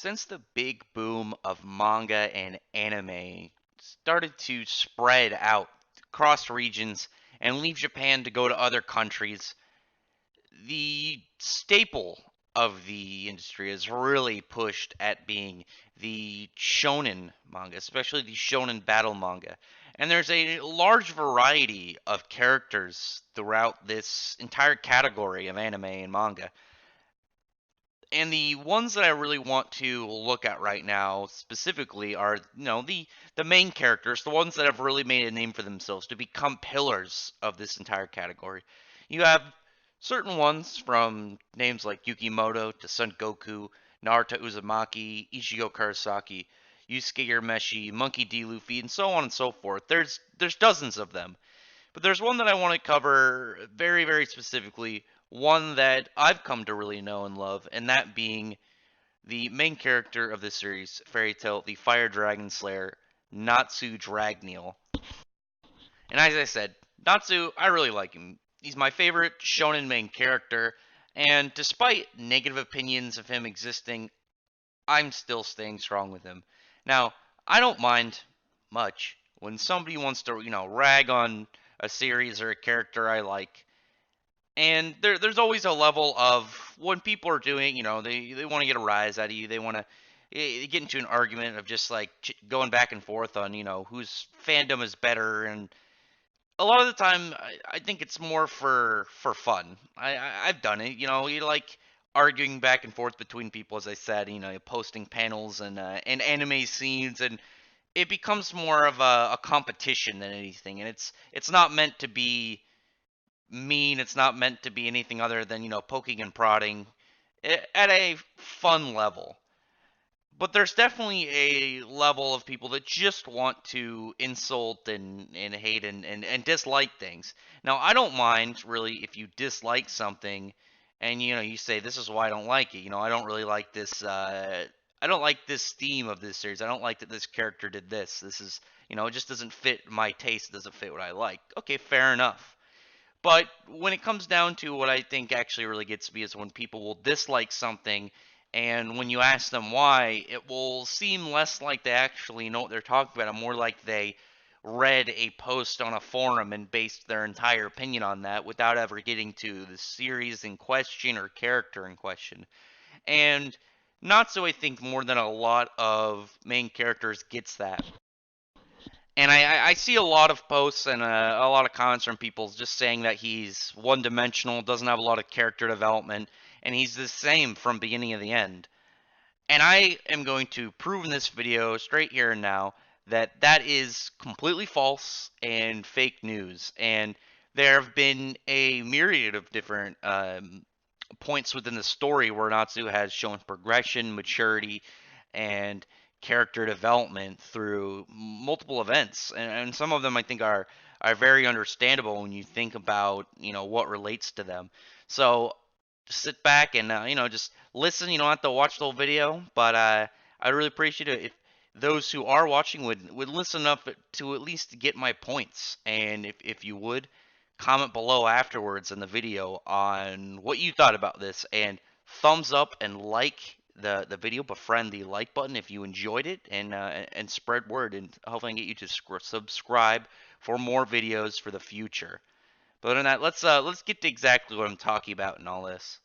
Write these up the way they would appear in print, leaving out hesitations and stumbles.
Since the big boom of manga and anime started to spread out across regions and leave Japan to go to other countries, the staple of the industry is really pushed at being the shonen manga, especially the shonen battle manga. And there's a large variety of characters throughout this entire category of anime and manga. And the ones that I really want to look at right now specifically are, the main characters, the ones that have really made a name for themselves to become pillars of this entire category. You have certain ones from names like Yukimoto to Son Goku, Naruto Uzumaki, Ichigo Kurosaki, Yusuke Urameshi, Monkey D. Luffy, and so on and so forth. There's dozens of them. But there's one that I want to cover very, very specifically, one that I've come to really know and love, and that being the main character of this series, Fairy Tail, the Fire Dragon Slayer, Natsu Dragneel. And as I said, Natsu, I really like him. He's my favorite shonen main character, and despite negative opinions of him existing, I'm still staying strong with him. Now, I don't mind much when somebody wants to, rag on a series or a character I like. And there's always a level of when people are doing, they want to get a rise out of you. They want to get into an argument of just like going back and forth on, whose fandom is better. And a lot of the time, I think it's more for fun. I've done it. You like arguing back and forth between people, as I said. Posting panels and anime scenes, and it becomes more of a competition than anything. And it's not meant to be mean. It's not meant to be anything other than poking and prodding at a fun level. But there's definitely a level of people that just want to insult and hate and dislike things. Now, I don't mind really if you dislike something and you say this is why I don't like it. I don't really like this I don't like this theme of this series. I don't like that this character did this. This is, it just doesn't fit my taste. It doesn't fit what I like. Okay, fair enough. But when it comes down to what I think actually really gets me is when people will dislike something, and when you ask them why, it will seem less like they actually know what they're talking about and more like they read a post on a forum and based their entire opinion on that without ever getting to the series in question or character in question. And not so I think more than a lot of main characters gets that. And I see a lot of posts and a lot of comments from people just saying that he's one dimensional, doesn't have a lot of character development, and he's the same from beginning to the end. And I am going to prove in this video, straight here and now, that that is completely false and fake news. And there have been a myriad of different points within the story where Natsu has shown progression, maturity, and character development through multiple events, and some of them I think are very understandable when you think about what relates to them. So just sit back and just listen. You don't have to watch the whole video, but I'd really appreciate it if those who are watching would listen up to at least get my points, and if you would comment below afterwards in the video on what you thought about this, and thumbs up and like the video, befriend the like button if you enjoyed it, and spread word, and hopefully I can get you to subscribe for more videos for the future. But other than that, let's get to exactly what I'm talking about in all this.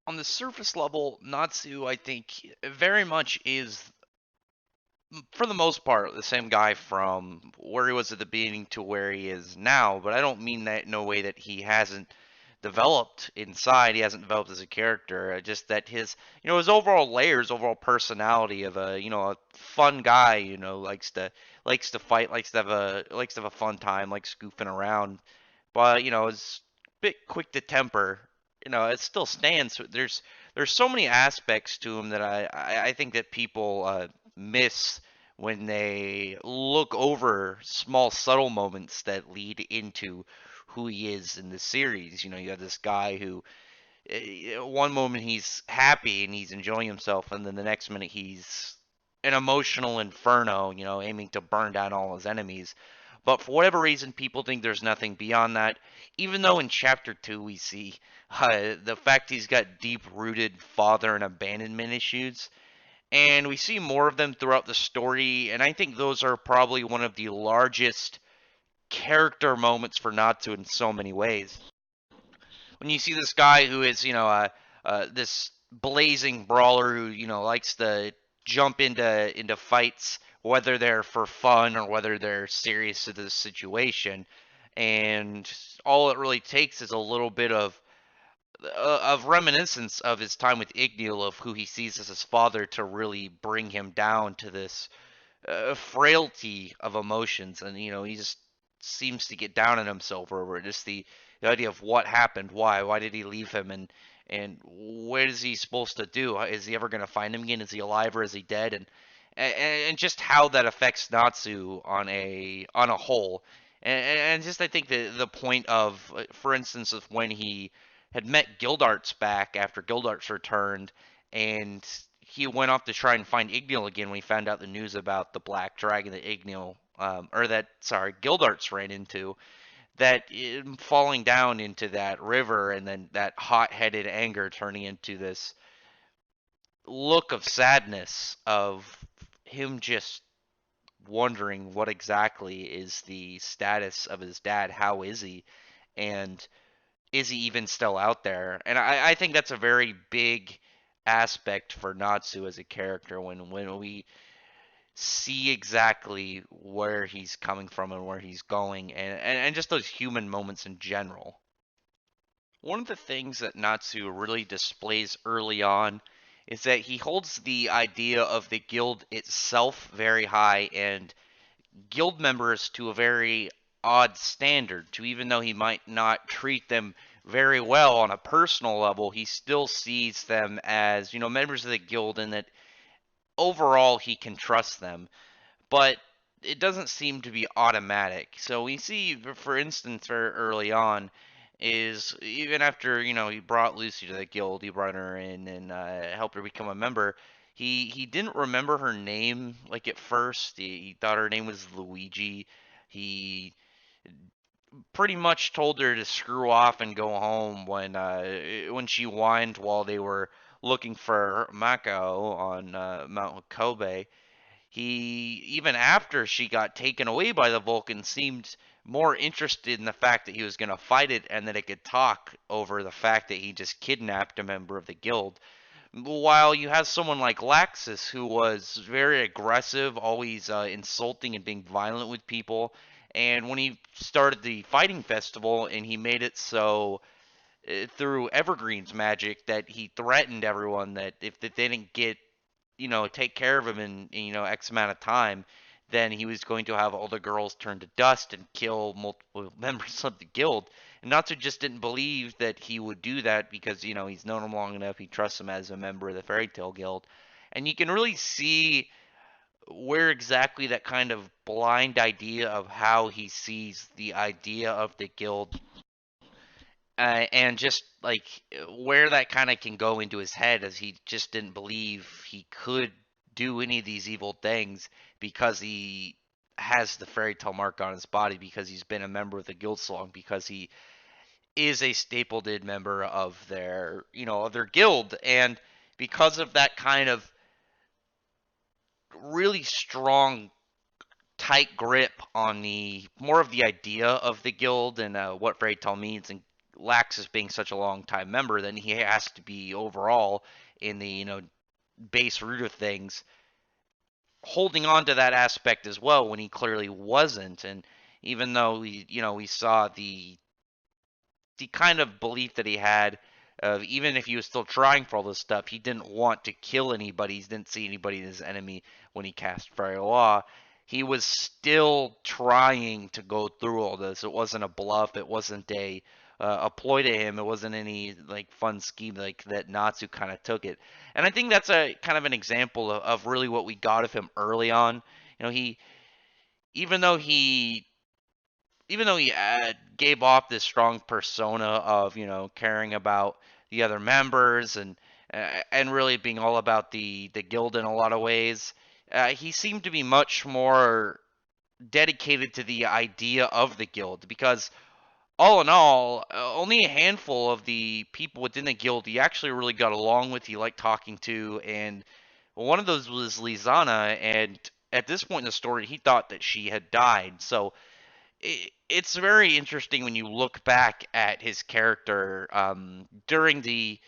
On the surface level, Natsu, I think, very much is, for the most part, the same guy from where he was at the beginning to where he is now. But I don't mean that in no way that he hasn't developed inside. He hasn't developed as a character. Just that his overall layers, overall personality of a fun guy. Likes to fight, likes to have a fun time, likes goofing around. But is a bit quick to temper. It still stands. There's so many aspects to him that I think that people miss when they look over small subtle moments that lead into who he is in the series. You have this guy who one moment he's happy and he's enjoying himself, and then the next minute he's an emotional inferno, aiming to burn down all his enemies. But for whatever reason, people think there's nothing beyond that. Even though in chapter 2 we see the fact he's got deep-rooted father and abandonment issues, and we see more of them throughout the story. And I think those are probably one of the largest character moments for Natsu in so many ways. When you see this guy who is, this blazing brawler who, likes to jump into fights, whether they're for fun or whether they're serious to the situation, and all it really takes is a little bit of reminiscence of his time with Igneel, of who he sees as his father, to really bring him down to this frailty of emotions. And he just seems to get down on himself over just the idea of what happened, why did he leave him, and what is he supposed to do? Is he ever going to find him again? Is he alive or is he dead? And just how that affects Natsu on a whole. And just I think the point of, for instance, of when he had met Gildarts back after Gildarts returned, and he went off to try and find Igneel again when he found out the news about the black dragon that Gildarts ran into, that falling down into that river, and then that hot-headed anger turning into this look of sadness of him just wondering what exactly is the status of his dad, how is he, and is he even still out there? And I think that's a very big aspect for Natsu as a character, when we see exactly where he's coming from and where he's going, and just those human moments in general. One of the things that Natsu really displays early on is that he holds the idea of the guild itself very high, and guild members to a very odd standard. To Even though he might not treat them very well on a personal level, he still sees them as, members of the guild, and that overall he can trust them. But it doesn't seem to be automatic. So we see, for instance, very early on, is even after he brought Lucy to the guild, he brought her in and helped her become a member. He didn't remember her name like at first. He thought her name was Luigi. He pretty much told her to screw off and go home when she whined while they were looking for Mako on Mount Kobe. He, even after she got taken away by the Vulcan, seemed more interested in the fact that he was going to fight it and that it could talk, over the fact that he just kidnapped a member of the guild. While you have someone like Laxus, who was very aggressive, always insulting and being violent with people, and when he started the fighting festival and he made it so through Evergreen's magic that he threatened everyone that if they didn't take care of him in X amount of time, then he was going to have all the girls turn to dust and kill multiple members of the guild. And Natsu just didn't believe that he would do that because, he's known him long enough. He trusts him as a member of the Fairy Tale Guild. And you can really see where exactly that kind of blind idea of how he sees the idea of the guild, and just like where that kind of can go into his head, as he just didn't believe he could do any of these evil things because he has the fairy tale mark on his body, because he's been a member of the guild so long, because he is a stapled in member of their guild. And because of that kind of really strong tight grip on the more of the idea of the guild and what fairy tale means, and Laxus being such a long time member, then he has to be overall in the base root of things, holding on to that aspect as well when he clearly wasn't. And even though we saw the kind of belief that he had of, even if he was still trying for all this stuff, he didn't want to kill anybody. He didn't see anybody as enemy when he cast Fairy Law. He was still trying to go through all this. It wasn't a bluff. It wasn't a ploy to him. It wasn't any like fun scheme like that. Natsu kind of took it, and I think that's a kind of an example of really what we got of him early on. He even though he gave off this strong persona of caring about the other members, and really being all about the guild in a lot of ways, he seemed to be much more dedicated to the idea of the guild, because all in all, only a handful of the people within the guild he actually really got along with, he liked talking to, and one of those was Lizana, and at this point in the story, he thought that she had died. So it's very interesting when you look back at his character during the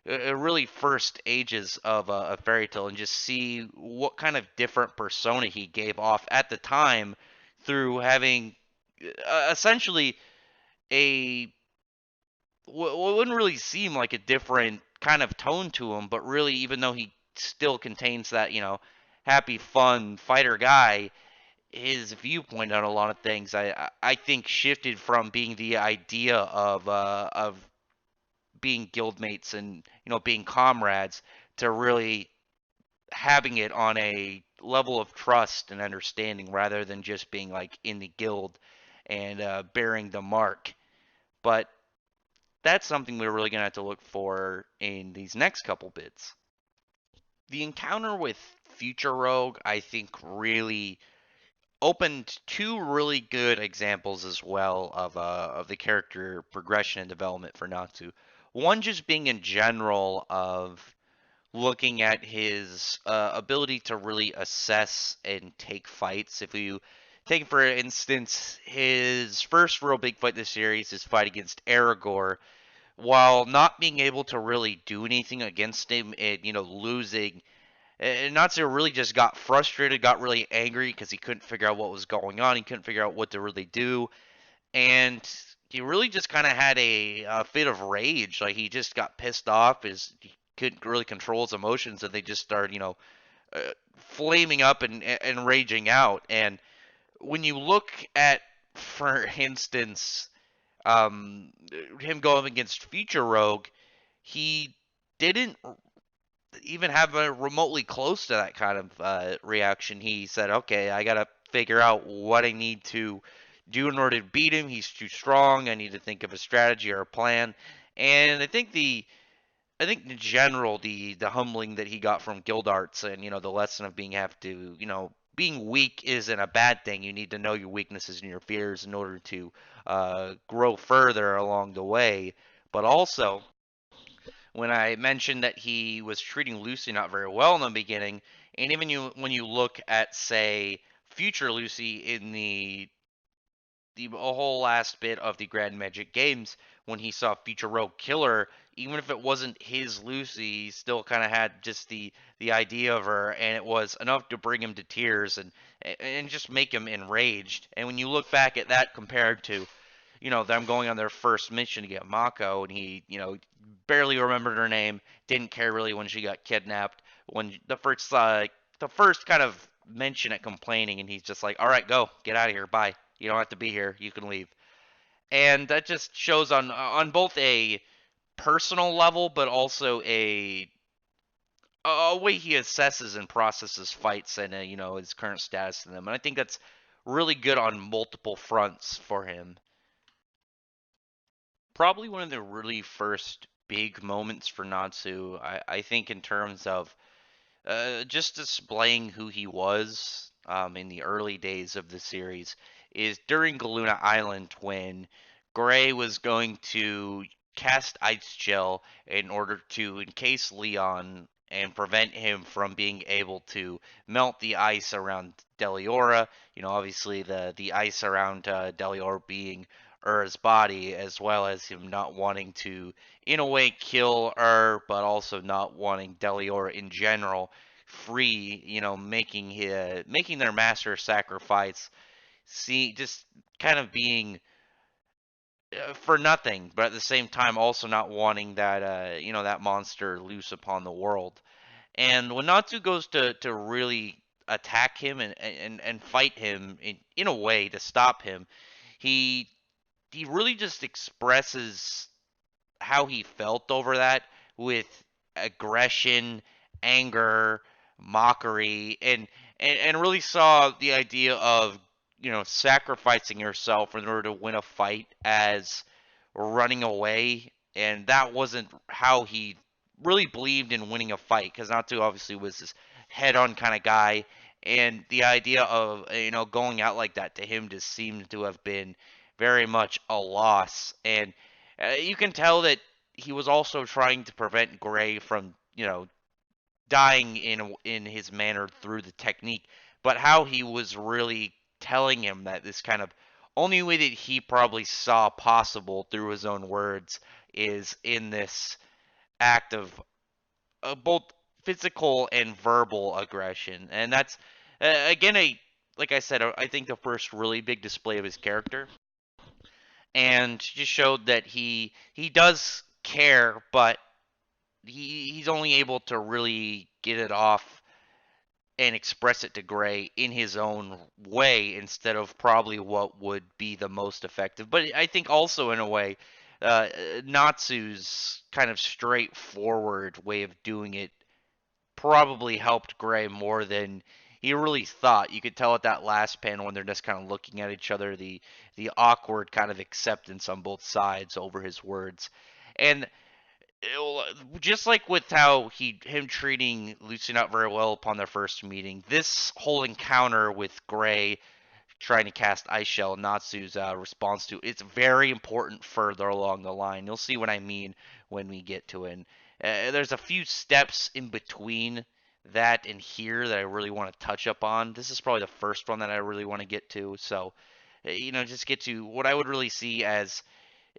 really first ages of a fairy tale, and just see what kind of different persona he gave off at the time through having essentially a what wouldn't really seem like a different kind of tone to him, but really, even though he still contains that, happy, fun fighter guy, his viewpoint on a lot of things, I think, shifted from being the idea of being guildmates and being comrades to really having it on a level of trust and understanding rather than just being like in the guild and bearing the mark. But that's something we're really gonna have to look for in these next couple bits. The encounter with Future Rogue, I think, really opened two really good examples as well of the character progression and development for Natsu. One just being in general of looking at his ability to really assess and take fights. If you take, for instance, his first real big fight in the series, his fight against Aragorn, while not being able to really do anything against him and losing, and Natsu really just got frustrated, got really angry because he couldn't figure out what was going on. He couldn't figure out what to really do, and he really just kind of had a fit of rage. Like, he just got pissed off. He couldn't really control his emotions, and they just started, flaming up and raging out. And when you look at, for instance, um, him going against Future Rogue, he didn't even have a remotely close to that kind of reaction. He said, "Okay, I gotta figure out what I need to do in order to beat him. He's too strong. I need to think of a strategy or a plan." And I think in general the humbling that he got from Gildarts, and the lesson of being weak isn't a bad thing. You need to know your weaknesses and your fears in order to grow further along the way. But also, when I mentioned that he was treating Lucy not very well in the beginning, and even when you look at, say, future Lucy in the whole last bit of the Grand Magic Games, when he saw Future Rogue Killer, even if it wasn't his Lucy, he still kind of had just the idea of her, and it was enough to bring him to tears and just make him enraged. And when you look back at that compared to them going on their first mission to get Mako, and he, barely remembered her name, didn't care really when she got kidnapped. When the first kind of mention at complaining, and he's just like, "All right, go, get out of here, bye. You don't have to be here. You can leave." And that just shows on both a personal level, but also a way he assesses and processes fights and his current status in them. And I think that's really good on multiple fronts for him. Probably one of the really first big moments for Natsu, I think, in terms of just displaying who he was in the early days of the series, is during Galuna Island when Gray was going to cast Ice Gel in order to encase Leon and prevent him from being able to melt the ice around Deliora. Obviously the ice around Deliora being Ur's body, as well as him not wanting to, in a way, kill but also not wanting Deliora in general free, making their master sacrifice, just kind of being for nothing, but at the same time also not wanting that that monster loose upon the world. And when Natsu goes to really attack him and fight him in a way to stop him, he he really just expresses how he felt over that with aggression, anger, mockery, and really saw the idea of sacrificing yourself in order to win a fight as running away, and that wasn't how he really believed in winning a fight, because Natsu obviously was this head-on kind of guy, And the idea of going out like that to him just seemed to have been very much a loss. And you can tell that he was also trying to prevent Gray from dying in his manner through the technique, but how he was really telling him that this kind of only way that he probably saw possible through his own words is in this act of both physical and verbal aggression. And that's again a like I said, I think the first really big display of his character, and just showed that he does care, but he's only able to really get it off and express it to Gray in his own way instead of probably what would be the most effective. But I think also in a way, uh, Natsu's kind of straightforward way of doing it probably helped Gray more than he really thought. You could tell at that last panel when they're just kind of looking at each other, the awkward kind of acceptance on both sides over his words. And just like with how him treating Lucy not very well upon their first meeting, this whole encounter with Gray trying to cast Ice Shell, Natsu's response to it's very important further along the line. You'll see what I mean when we get to it. There's a few steps in between that and here that I really want to touch up on. This is probably the first one that I really want to get to. So, just get to what I would really see as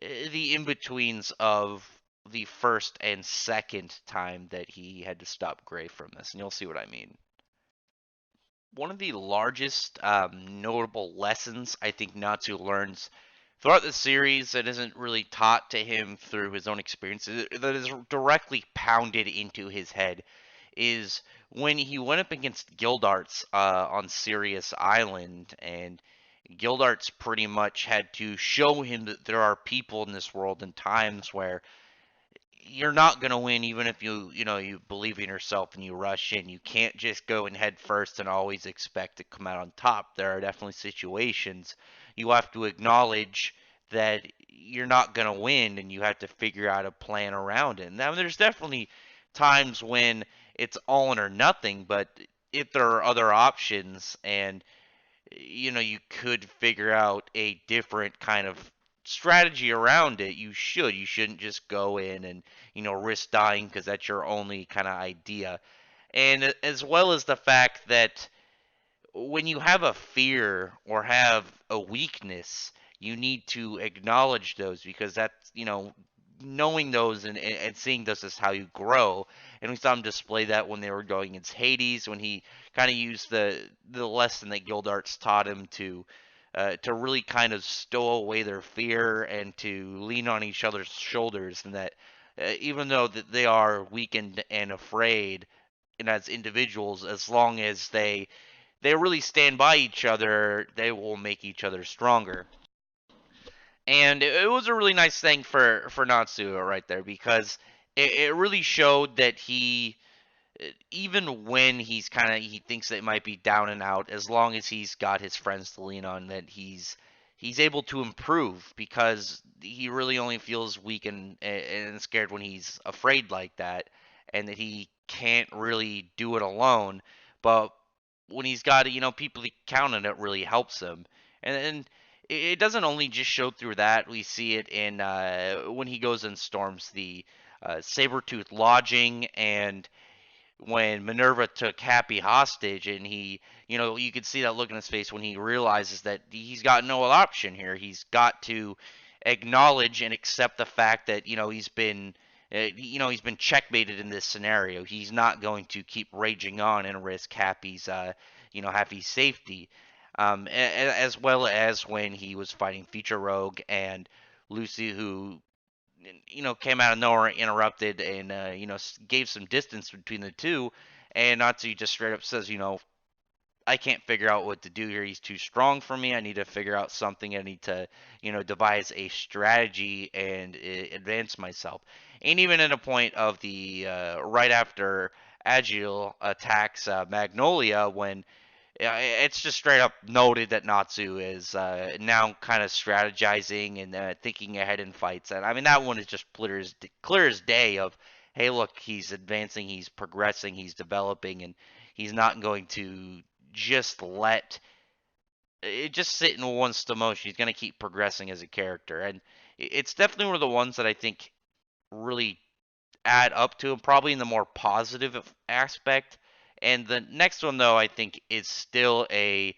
the in betweens of the first and second time that he had to stop Gray from this, and you'll see what I mean. One of the largest notable lessons I think Natsu learns throughout the series that isn't really taught to him through his own experiences, that is directly pounded into his head, is when he went up against Gildarts on Sirius Island, and Gildarts pretty much had to show him that there are people in this world and times where you're not going to win even if you believe in yourself and you rush in. You can't just go in head first and always expect to come out on top. There are definitely situations you have to acknowledge that you're not going to win and you have to figure out a plan around it. Now there's definitely times when it's all in or nothing, but if there are other options and you could figure out a different kind of strategy around it, you shouldn't just go in and risk dying because that's your only kind of idea. And as well as the fact that when you have a fear or have a weakness, you need to acknowledge those because that's knowing those and seeing those is how you grow. And we saw him display that when they were going against Hades, when he kind of used the lesson that Gildarts taught him to really kind of stow away their fear and to lean on each other's shoulders, and that even though that they are weakened and afraid, and as individuals, as long as they really stand by each other, they will make each other stronger. And it was a really nice thing for Natsu right there because it really showed that even when he thinks that it might be down and out, as long as he's got his friends to lean on, that he's able to improve because he really only feels weak and scared when he's afraid like that, and that he can't really do it alone. But when he's got people to count on, it really helps him. And it doesn't only just show through that. We see it in when he goes and storms the Sabretooth lodging, and when Minerva took Happy hostage, and you could see that look in his face when he realizes that he's got no option here. He's got to acknowledge and accept the fact that he's been checkmated in this scenario. He's not going to keep raging on and risk Happy's safety. As well as when he was fighting Future Rogue and Lucy, who came out of nowhere, interrupted, and gave some distance between the two. And Natsu just straight up says, I can't figure out what to do here. He's too strong for me. I need to figure out something. I need to, devise a strategy and advance myself. And even at a point of the right after Agile attacks Magnolia, when it's just straight up noted that Natsu is now kind of strategizing and thinking ahead in fights. And I mean, that one is just clear as day of, hey, look, he's advancing, he's progressing, he's developing, and he's not going to just let it just sit in one slow motion. He's going to keep progressing as a character, and it's definitely one of the ones that I think really add up to him, probably in the more positive aspect. And the next one, though, I think is still a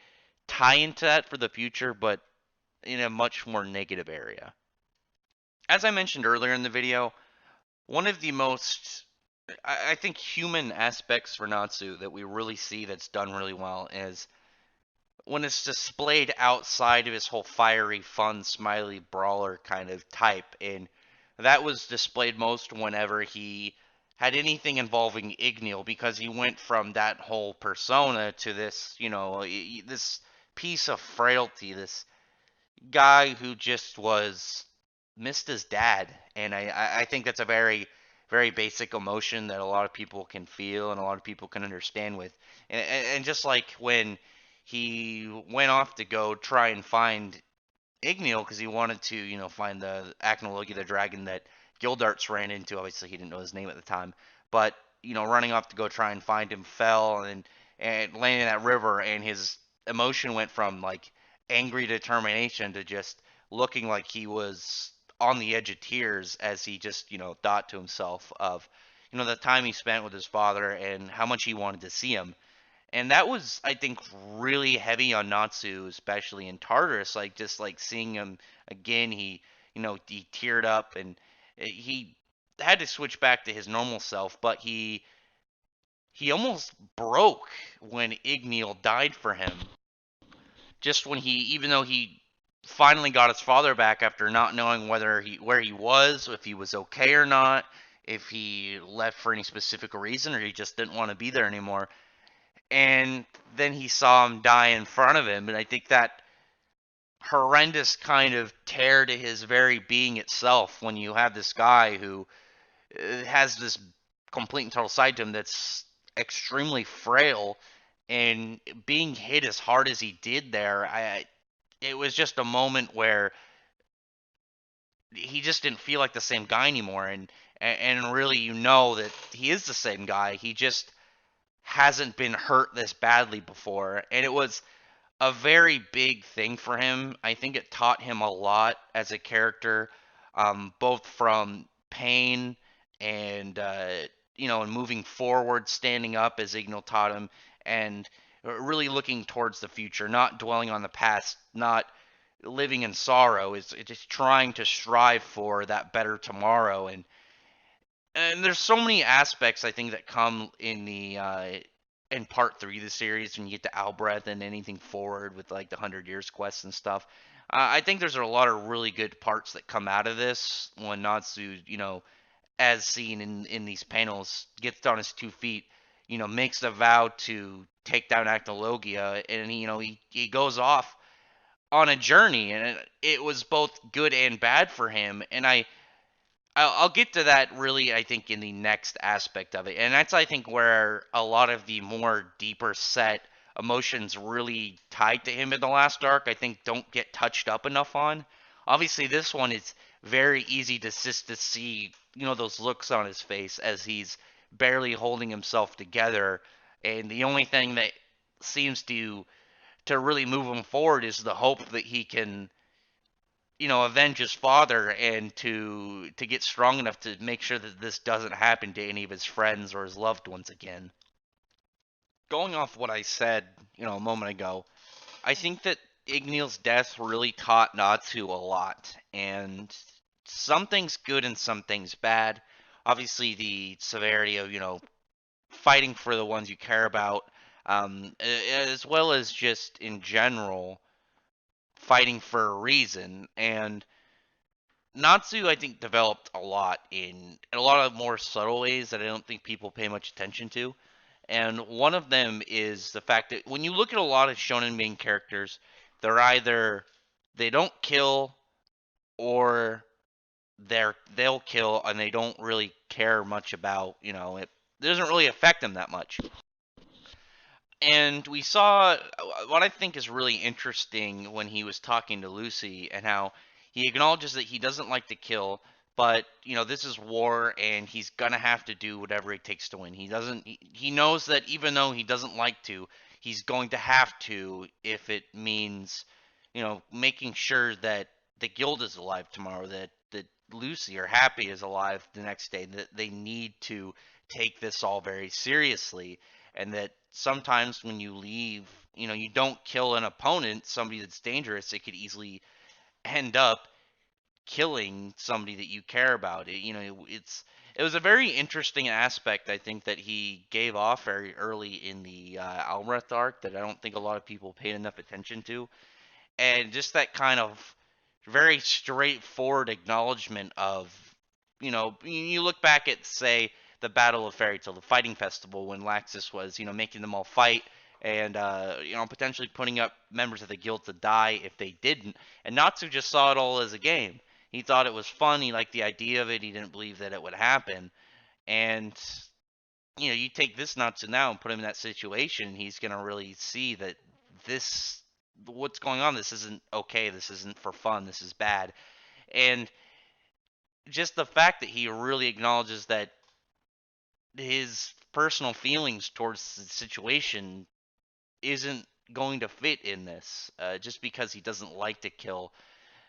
tie into that for the future, but in a much more negative area. As I mentioned earlier in the video, one of the most, I think, human aspects for Natsu that we really see that's done really well is when it's displayed outside of his whole fiery, fun, smiley brawler kind of type. And that was displayed most whenever he had anything involving Igneel, because he went from that whole persona to this, this piece of frailty, this guy who just was missed his dad. And I think that's a very, very basic emotion that a lot of people can feel and a lot of people can understand with. And just like when he went off to go try and find Igneel because he wanted to, find the Acnologia, the dragon that Gildarts ran into. Obviously, he didn't know his name at the time, but running off to go try and find him, fell and landed in that river, and his emotion went from like angry determination to just looking like he was on the edge of tears as he just, thought to himself of, the time he spent with his father and how much he wanted to see him. And that was, I think, really heavy on Natsu, especially in Tartarus. Like just like seeing him again, he teared up and he had to switch back to his normal self, but he almost broke when Igneel died for him. Just when even though he finally got his father back after not knowing where he was, if he was okay or not, if he left for any specific reason or he just didn't want to be there anymore, and then he saw him die in front of him. And I think that horrendous kind of tear to his very being itself when you have this guy who has this complete and total side to him that's extremely frail, and being hit as hard as he did there, it was just a moment where he just didn't feel like the same guy anymore. And really, that he is the same guy. He just hasn't been hurt this badly before, and it was a very big thing for him. I think it taught him a lot as a character, both from pain and and moving forward, standing up as Igneel taught him, and really looking towards the future, not dwelling on the past, not living in sorrow. Is just trying to strive for that better tomorrow. And there's so many aspects I think that come in the in part 3 of the series when you get to Albrecht and anything forward with like the 100 Years quest and stuff. I think there's a lot of really good parts that come out of this when Natsu, as seen in these panels, gets on his 2 feet, makes the vow to take down Acnologia, and he goes off on a journey, and it was both good and bad for him. And I'll get to that really, I think, in the next aspect of it. And that's, I think, where a lot of the more deeper set emotions really tied to him in the last arc, I think, don't get touched up enough on. Obviously, this one is very easy to just to see, those looks on his face as he's barely holding himself together. And the only thing that seems to really move him forward is the hope that he can avenge his father and to get strong enough to make sure that this doesn't happen to any of his friends or his loved ones again. Going off what I said, a moment ago, I think that Igneel's death really taught Natsu a lot, and some things good and some things bad. Obviously, the severity of fighting for the ones you care about, as well as just in general fighting for a reason. And Natsu, I think, developed a lot in a lot of more subtle ways that I don't think people pay much attention to. And one of them is the fact that when you look at a lot of shonen main characters, they're either they don't kill or they'll kill and they don't really care much about, it doesn't really affect them that much. And we saw what I think is really interesting when he was talking to Lucy and how he acknowledges that he doesn't like to kill, but this is war and he's gonna have to do whatever it takes to win. He knows that even though he doesn't like to, he's going to have to if it means, making sure that the guild is alive tomorrow, that Lucy or Happy is alive the next day, that they need to take this all very seriously, and that sometimes when you leave, you don't kill an opponent, somebody that's dangerous, it could easily end up killing somebody that you care about. It was a very interesting aspect, I think, that he gave off very early in the Almreth arc that I don't think a lot of people paid enough attention to, and just that kind of very straightforward acknowledgement of, you look back at, say, the Battle of Fairy Tale, the fighting festival, when Laxus was, making them all fight and, potentially putting up members of the guild to die if they didn't. And Natsu just saw it all as a game. He thought it was fun. He liked the idea of it. He didn't believe that it would happen. And, you take this Natsu now and put him in that situation, he's going to really see that this, what's going on, this isn't okay. This isn't for fun. This is bad. And just the fact that he really acknowledges that his personal feelings towards the situation isn't going to fit in this. Just because he doesn't like to kill,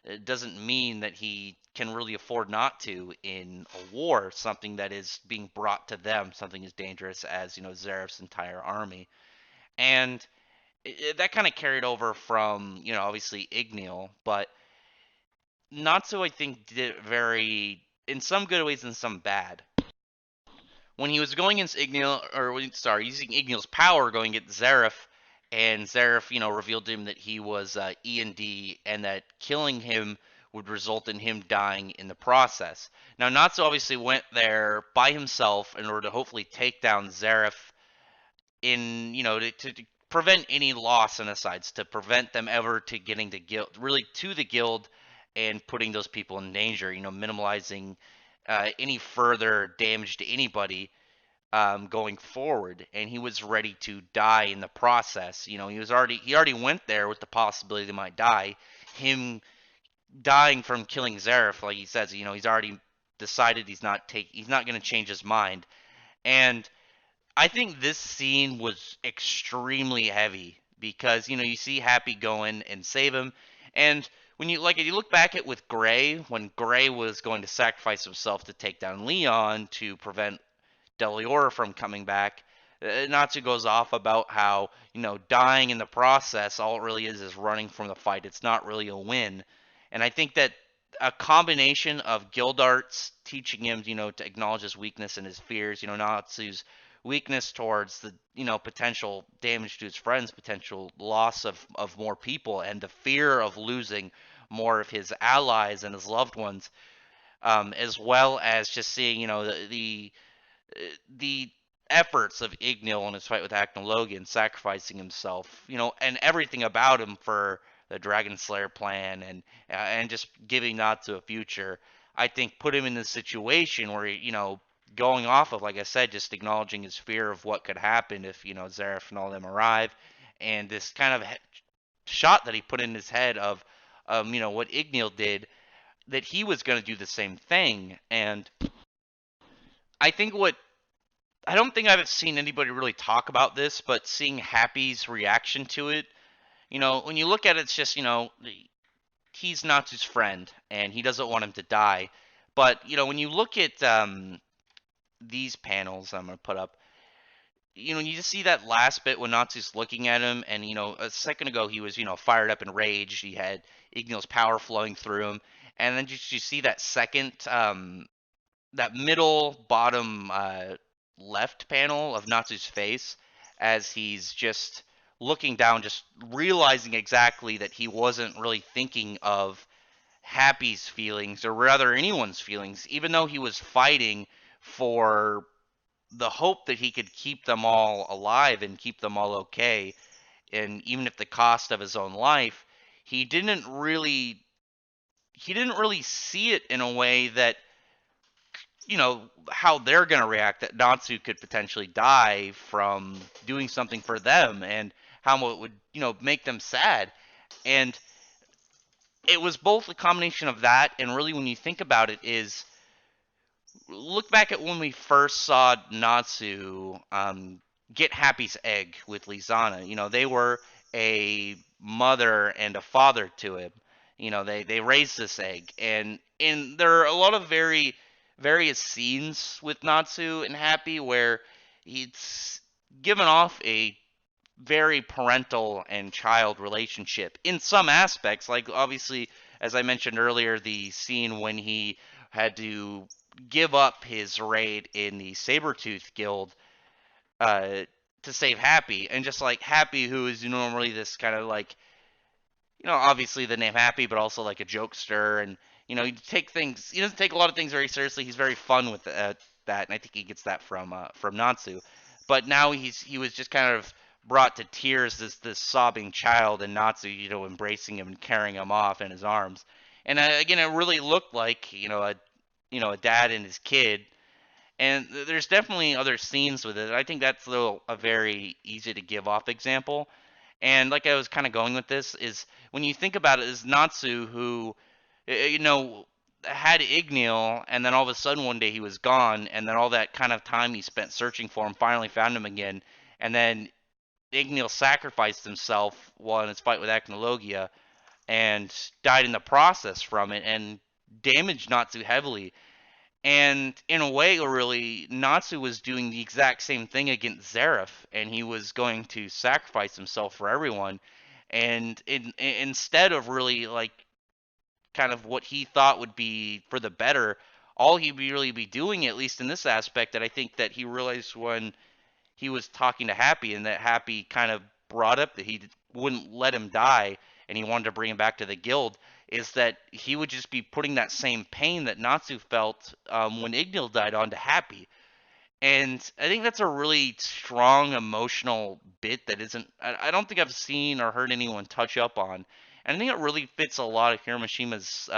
it doesn't mean that he can really afford not to in a war, something that is being brought to them, something as dangerous as, Zeref's entire army. And that kind of carried over from, obviously Igneel, but Natsu, I think, did it very, in some good ways and some bad. When he was going against Igneel, using Igneel's power going against Zeref, and Zeref, revealed to him that he was E&D, and that killing him would result in him dying in the process. Now, Natsu obviously went there by himself in order to hopefully take down Zeref in, to prevent any loss in the sides, to prevent them ever to getting to guild, really to the guild, and putting those people in danger, minimalizing any further damage to anybody going forward. And he was ready to die in the process. He already went there with the possibility they might die. Him dying from killing Zeref, like he says, he's already decided he's not going to change his mind. And I think this scene was extremely heavy because, you see Happy go in and save him. And when you look back at with Gray, when Gray was going to sacrifice himself to take down Leon to prevent Deliora from coming back, Natsu goes off about how, dying in the process, all it really is running from the fight. It's not really a win. And I think that a combination of Gildarts teaching him, to acknowledge his weakness and his fears, Natsu's weakness towards the, potential damage to his friends, potential loss of more people, and the fear of losing more of his allies and his loved ones, as well as just seeing, the efforts of Igneel in his fight with Logan, sacrificing himself, and everything about him for the Dragon Slayer plan, and just giving Natsu a future, I think put him in this situation where he, going off of, like I said, just acknowledging his fear of what could happen if, Zeref and all them arrive, and this kind of shot that he put in his head of, what Igneel did, that he was going to do the same thing. And I don't think I've seen anybody really talk about this, but seeing Happy's reaction to it, when you look at it, it's just, he's Natsu's friend, and he doesn't want him to die. But, when you look at these panels I'm going to put up, you just see that last bit when Natsu's looking at him, and, a second ago he was, fired up and raged. He had Igneel's power flowing through him. And then you see that second, that middle bottom left panel of Natsu's face as he's just looking down, just realizing exactly that he wasn't really thinking of Happy's feelings, or rather anyone's feelings, even though he was fighting for the hope that he could keep them all alive and keep them all okay, and even if the cost of his own life, he didn't really see it in a way that, how they're going to react, that Natsu could potentially die from doing something for them, and how it would, make them sad. And it was both a combination of that, and really when you think about it, is look back at when we first saw Natsu get Happy's egg with Lizana. They were a mother and a father to him. They raised this egg, and there are a lot of various scenes with Natsu and Happy where he's given off a very parental and child relationship in some aspects. Like, obviously, as I mentioned earlier, the scene when he had to give up his raid in the Sabretooth Guild uh, to save Happy, and just like Happy, who is normally this kind of like, obviously the name Happy, but also like a jokester, and he doesn't take a lot of things very seriously. He's very fun with that, and I think he gets that from Natsu. But now he was just kind of brought to tears, this sobbing child, and Natsu, embracing him and carrying him off in his arms. And again, it really looked like a dad and his kid. And there's definitely other scenes with it. I think that's a very easy to give off example. And like I was kind of going with this is when you think about it, is Natsu who, had Igneel, and then all of a sudden one day he was gone, and then all that kind of time he spent searching for him finally found him again, and then Igneel sacrificed himself while in his fight with Acnologia and died in the process from it and damaged Natsu heavily. And in a way, really, Natsu was doing the exact same thing against Zeref, and he was going to sacrifice himself for everyone. And instead of really like kind of what he thought would be for the better, all he'd really be doing, at least in this aspect, that I think that he realized when he was talking to Happy, and that Happy kind of brought up that he wouldn't let him die, and he wanted to bring him back to the guild, is that he would just be putting that same pain that Natsu felt when Igneel died onto Happy. And I think that's a really strong emotional bit that I don't think I've seen or heard anyone touch up on. And I think it really fits a lot of Hiromishima's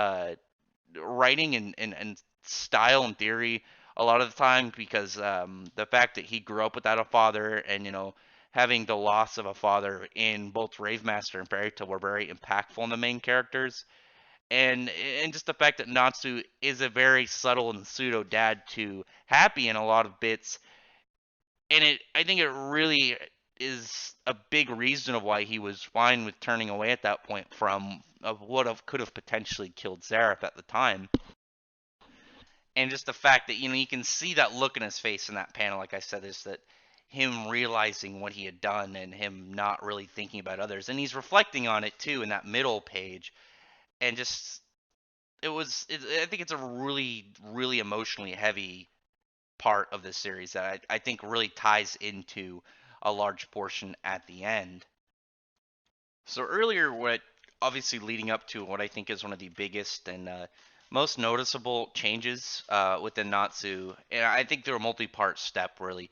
writing and style and theory a lot of the time, because the fact that he grew up without a father, and having the loss of a father in both Ravemaster and Parental were very impactful in the main characters, and just the fact that Natsu is a very subtle and pseudo dad to Happy in a lot of bits, and I think it really is a big reason of why he was fine with turning away at that point from of what could have potentially killed Zeref at the time. And just the fact that you can see that look in his face in that panel, like I said, is that him realizing what he had done and him not really thinking about others, and he's reflecting on it too in that middle page, and just I think it's a really really emotionally heavy part of this series that I think really ties into a large portion at the end. So earlier, what obviously leading up to what I think is one of the biggest and most noticeable changes within Natsu, and I think they're a multi-part step really.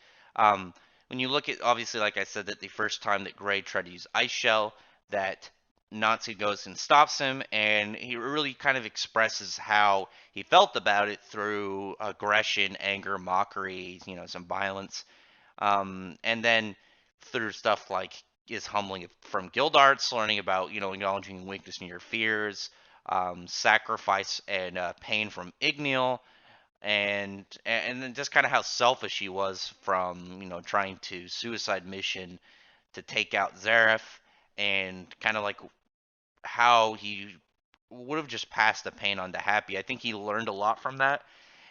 When you look at, obviously, like I said, that the first time that Gray tried to use Ice Shell, that Natsu goes and stops him, and he really kind of expresses how he felt about it through aggression, anger, mockery, some violence, and then through stuff like is humbling from Gildarts, learning about acknowledging weakness in your fears, sacrifice and pain from Igneel, and then just kind of how selfish he was from trying to suicide mission to take out Zeref, and kind of like how he would have just passed the pain on to Happy. I think he learned a lot from that.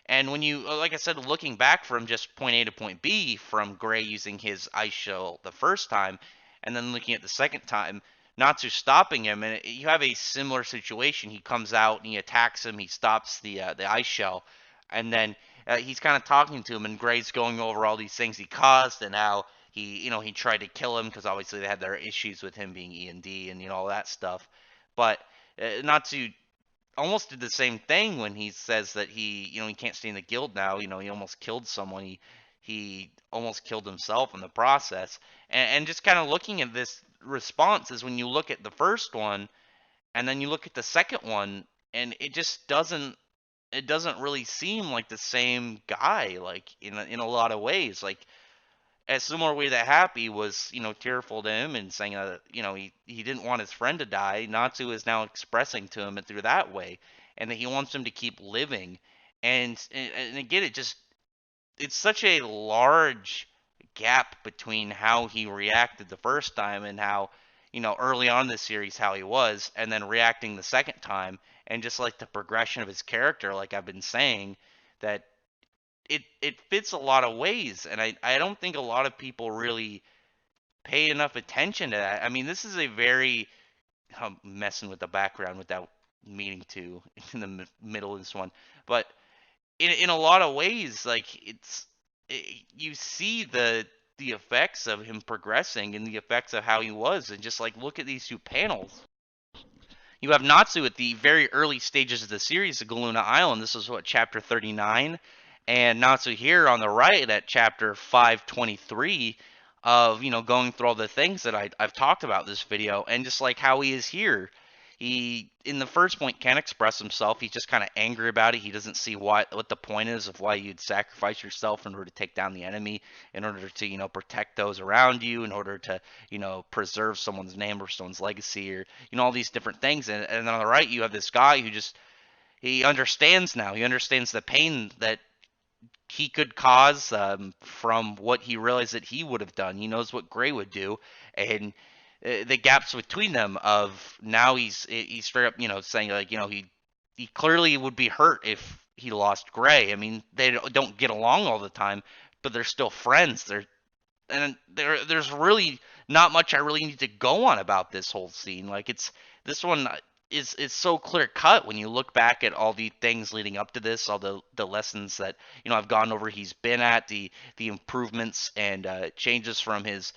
And when you, like I said, looking back from just point A to point B, from Gray using his ice shell the first time, and then looking at the second time, Natsu stopping him, and you have a similar situation. He comes out and he attacks him. He stops the ice shell, and then he's kind of talking to him, and Gray's going over all these things he caused, and how he tried to kill him because obviously they had their issues with him being E&D and all that stuff. But Natsu almost did the same thing when he says that he can't stay in the guild now. He almost killed someone. He almost killed himself in the process. And just kind of looking at this response is when you look at the first one and then you look at the second one, and it just doesn't really seem like the same guy, like in a lot of ways. Like, a similar way that Happy was, tearful to him and saying that, he didn't want his friend to die. Natsu is now expressing to him through that way, and that he wants him to keep living. And again, it's such a large, gap between how he reacted the first time and how, early on in the series how he was, and then reacting the second time, and just like the progression of his character, like I've been saying, that it fits a lot of ways, and I don't think a lot of people really pay enough attention to that. I mean, this is a very I'm messing with the background without meaning to in the middle of this one, but in a lot of ways, like you see the effects of him progressing and the effects of how he was, and just like look at these two panels. You have Natsu at the very early stages of the series of Galuna Island. This is what, chapter 39, and Natsu here on the right at chapter 523 of going through all the things that I've talked about in this video, and just like how he is here. He, in the first point, can't express himself. He's just kind of angry about it. He doesn't see what the point is of why you'd sacrifice yourself in order to take down the enemy, in order to protect those around you, in order to preserve someone's name or someone's legacy, or all these different things. And on the right, you have this guy who just he understands now. He understands the pain that he could cause from what he realized that he would have done. He knows what Gray would do, and the gaps between them of now he's straight up saying like he clearly would be hurt if he lost Gray. I mean, they don't get along all the time, but they're still friends. There's really not much I really need to go on about this whole scene. Like this one is so clear cut when you look back at all the things leading up to this, all the lessons that I've gone over. He's been at the improvements and changes from his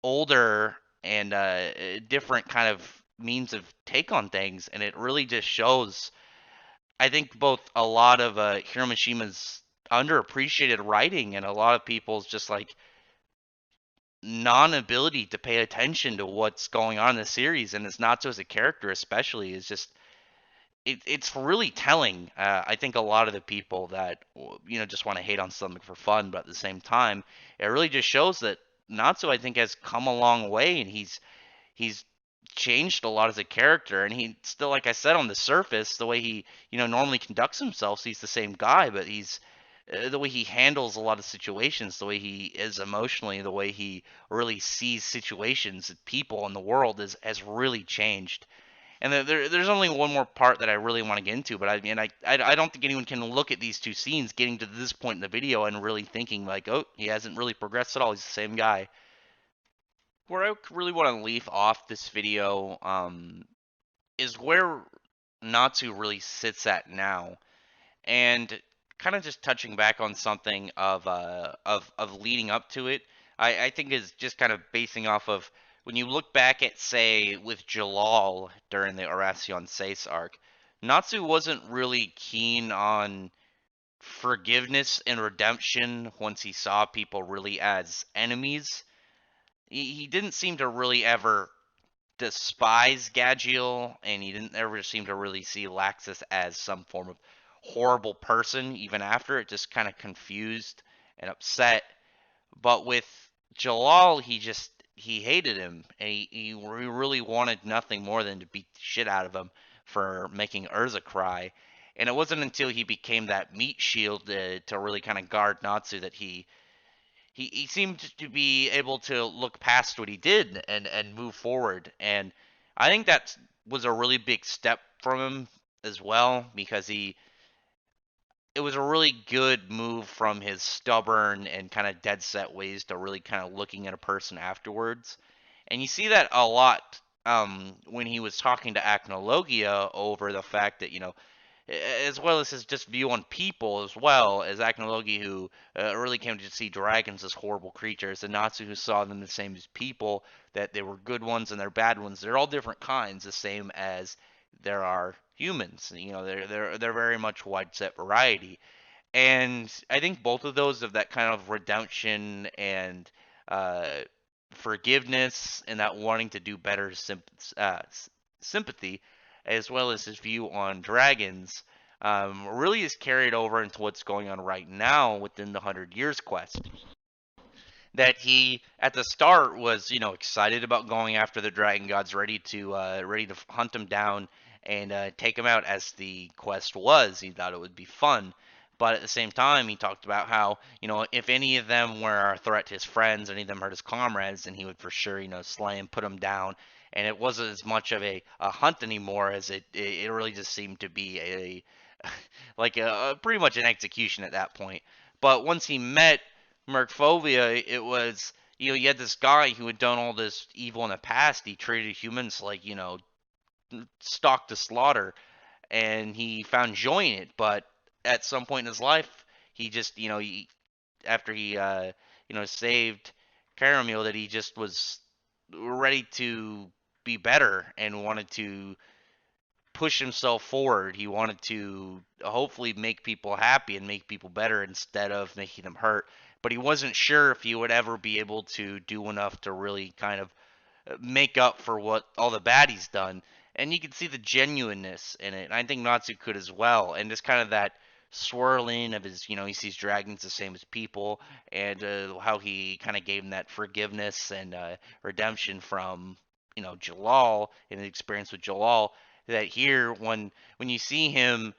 older and different kind of means of take on things, and it really just shows. I think both a lot of Hiromishima's underappreciated writing and a lot of people's just like non-ability to pay attention to what's going on in the series, and it's not so as a character especially, is just it's really telling. I think a lot of the people that just want to hate on something for fun, but at the same time, it really just shows that Natsu, I think, has come a long way, and he's changed a lot as a character, and he still, like I said, on the surface, the way he normally conducts himself, he's the same guy, but he's the way he handles a lot of situations, the way he is emotionally, the way he really sees situations, people in the world has really changed. And there's only one more part that I really want to get into, but I mean, I don't think anyone can look at these two scenes getting to this point in the video and really thinking like, oh, he hasn't really progressed at all. He's the same guy. Where I really want to leave off this video is where Natsu really sits at now, and kind of just touching back on something of leading up to it. I think is just kind of basing off of when you look back at, say, with Jalal during the Arasion Seis arc, Natsu wasn't really keen on forgiveness and redemption once he saw people really as enemies. He didn't seem to really ever despise Gadgiel, and he didn't ever seem to really see Laxus as some form of horrible person, even after it, just kind of confused and upset. But with Jalal, he hated him, and he really wanted nothing more than to beat the shit out of him for making Urza cry. And it wasn't until he became that meat shield to really kind of guard Natsu that he seemed to be able to look past what he did and move forward. And I think that was a really big step from him as well, because it was a really good move from his stubborn and kind of dead set ways to really kind of looking at a person afterwards. And you see that a lot when he was talking to Acnologia over the fact that, as well as his just view on people, as well as Acnologi, who really came to see dragons as horrible creatures, and Natsu, who saw them the same as people, that they were good ones and they're bad ones. They're all different kinds, the same as there are humans. They're very much wide set variety, and I think both of those of that kind of redemption and uh, forgiveness and that wanting to do better sympathy, as well as his view on dragons, really is carried over into what's going on right now within the 100 Years quest. That he, at the start, was excited about going after the dragon gods, ready to hunt them down and take them out, as the quest was. He thought it would be fun, But at the same time, he talked about how, if any of them were a threat to his friends, any of them hurt his comrades, then he would for sure, slay and put them down. And it wasn't as much of a hunt anymore as it really just seemed to be like pretty much an execution at that point. But once he met Merkfovia, it was, you had this guy who had done all this evil in the past. He treated humans like, stock to slaughter, and he found joy in it. But at some point in his life, he just, after he, saved Caramel, that he just was ready to be better and wanted to push himself forward. He wanted to hopefully make people happy and make people better instead of making them hurt. But he wasn't sure if he would ever be able to do enough to really kind of make up for what all the bad he's done. And you can see the genuineness in it. And I think Natsu could as well. And just kind of that swirling of his, he sees dragons the same as people, and how he kind of gave him that forgiveness and redemption from, Jalal, and the experience with Jalal. That here, when you see him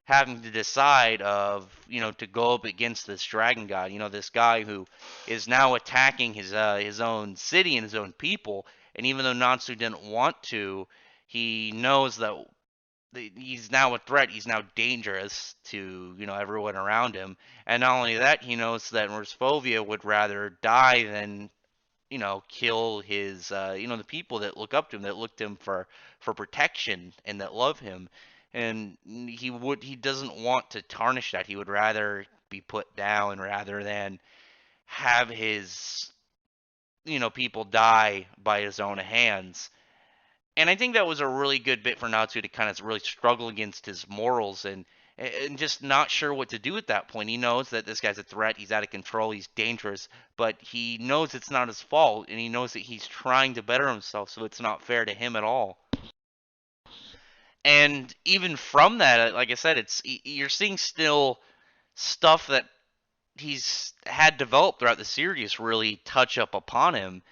having to decide of, to go up against this dragon god, this guy who is now attacking his own city and his own people. And even though Natsu didn't want to, he knows that he's now a threat. He's now dangerous to, everyone around him. And not only that, he knows that Mersfovia would rather die than, kill his, the people that look up to him, that look to him for protection and that love him. And he doesn't want to tarnish that. He would rather be put down rather than have his, people die by his own hands. And I think that was a really good bit for Natsu to kind of really struggle against his morals and just not sure what to do at that point. He knows that this guy's a threat. He's out of control. He's dangerous, but he knows it's not his fault, and he knows that he's trying to better himself, so it's not fair to him at all. And even from that, like I said, you're seeing still stuff that he's had developed throughout the series really touch up upon him,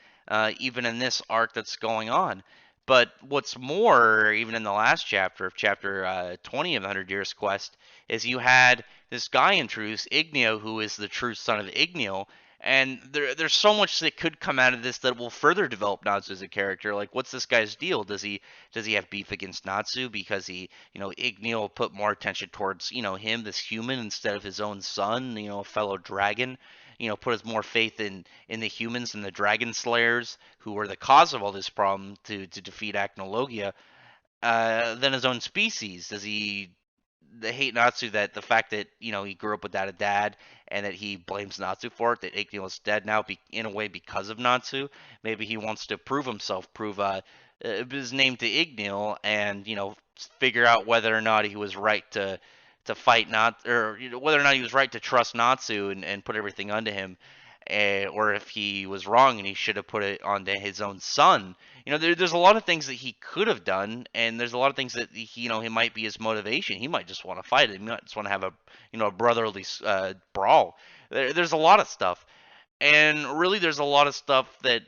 even in this arc that's going on. But what's more, even in the last chapter of chapter 20 of the 100 Years Quest, is you had this guy introduced, Igneel, who is the true son of Igneel. And there's so much that could come out of this that will further develop Natsu as a character. Like, what's this guy's deal? Does he have beef against Natsu because Igneel put more attention towards him, this human, instead of his own son, a fellow dragon? Put his more faith in the humans and the dragon slayers who were the cause of all this problem to defeat Acnologia, than his own species? Does he hate Natsu, that the fact that he grew up without a dad, and that he blames Natsu for it, that Igneel is dead now in a way because of Natsu? Maybe he wants to prove himself, prove his name to Igneel, and figure out whether or not he was right to fight not, or whether or not he was right to trust Natsu and put everything onto him, or if he was wrong and he should have put it onto his own son. There's a lot of things that he could have done, and there's a lot of things that he might be his motivation. He might just want to fight it. He might just want to have a brotherly brawl. There's a lot of stuff, and really, there's a lot of stuff that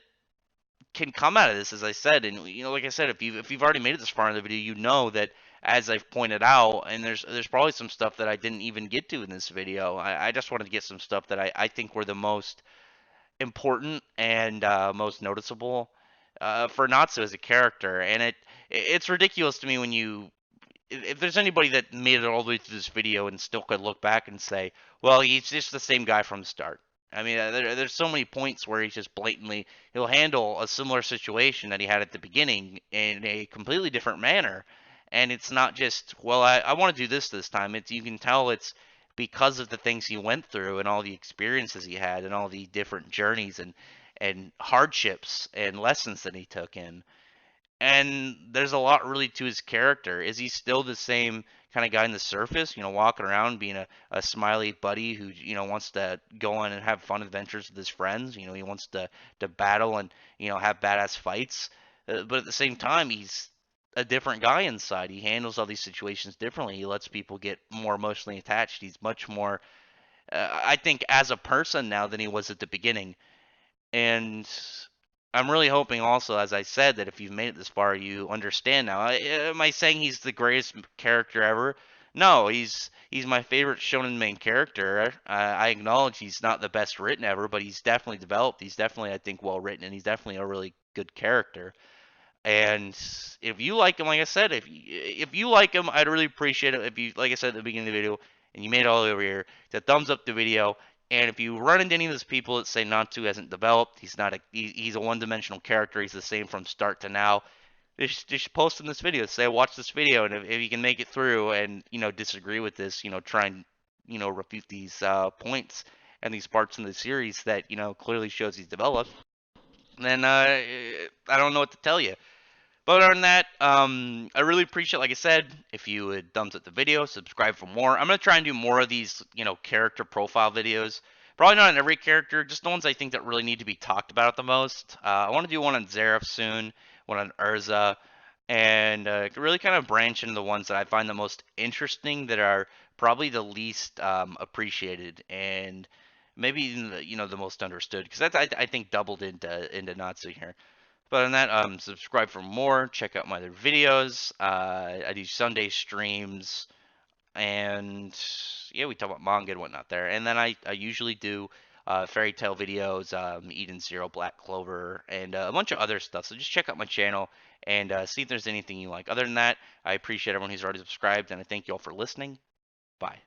can come out of this, as I said. And like I said, if you've already made it this far in the video, you know that, as I've pointed out, and there's probably some stuff that I didn't even get to in this video. I just wanted to get some stuff that I think were the most important and most noticeable for Natsu as a character. And it's ridiculous to me when if there's anybody that made it all the way through this video and still could look back and say, well, he's just the same guy from the start. I mean, there's so many points where he's just blatantly, he'll handle a similar situation that he had at the beginning in a completely different manner. And it's not just, well, I want to do this time. You can tell it's because of the things he went through and all the experiences he had and all the different journeys and hardships and lessons that he took in. And there's a lot really to his character. Is he still the same kind of guy on the surface, walking around being a smiley buddy who, wants to go on and have fun adventures with his friends? He wants to battle and, have badass fights. But at the same time, he's a different guy inside. He handles all these situations differently. He lets people get more emotionally attached. He's much more, I think, as a person now than he was at the beginning. And I'm really hoping also, as I said, that if you've made it this far, you understand now. Am I saying he's the greatest character ever? No, he's my favorite shonen main character. I acknowledge he's not the best written ever, but he's definitely developed. He's definitely, I think, well written, and he's definitely a really good character. And if you like him, like I said, if you like him, I'd really appreciate it if you, like I said at the beginning of the video, and you made it all the way over here, to thumbs up the video. And if you run into any of those people that say Natsu hasn't developed, he's a one-dimensional character. He's the same from start to now. Just post in this video, say watch this video, and if you can make it through and disagree with this, try and refute these points and these parts in the series that clearly shows he's developed, then I don't know what to tell you. But other than that, I really appreciate, like I said, if you would thumbs up the video, subscribe for more. I'm gonna try and do more of these, character profile videos. Probably not on every character, just the ones I think that really need to be talked about the most. I want to do one on Zeref soon, one on Urza, and really kind of branch into the ones that I find the most interesting, that are probably the least appreciated, and maybe even the most understood. Because that's I think doubled into Natsu here. But other than that, subscribe for more. Check out my other videos. I do Sunday streams, and yeah, we talk about manga and whatnot there. And then I usually do fairy tale videos, Eden Zero, Black Clover, and a bunch of other stuff. So just check out my channel and see if there's anything you like. Other than that, I appreciate everyone who's already subscribed, and I thank you all for listening. Bye.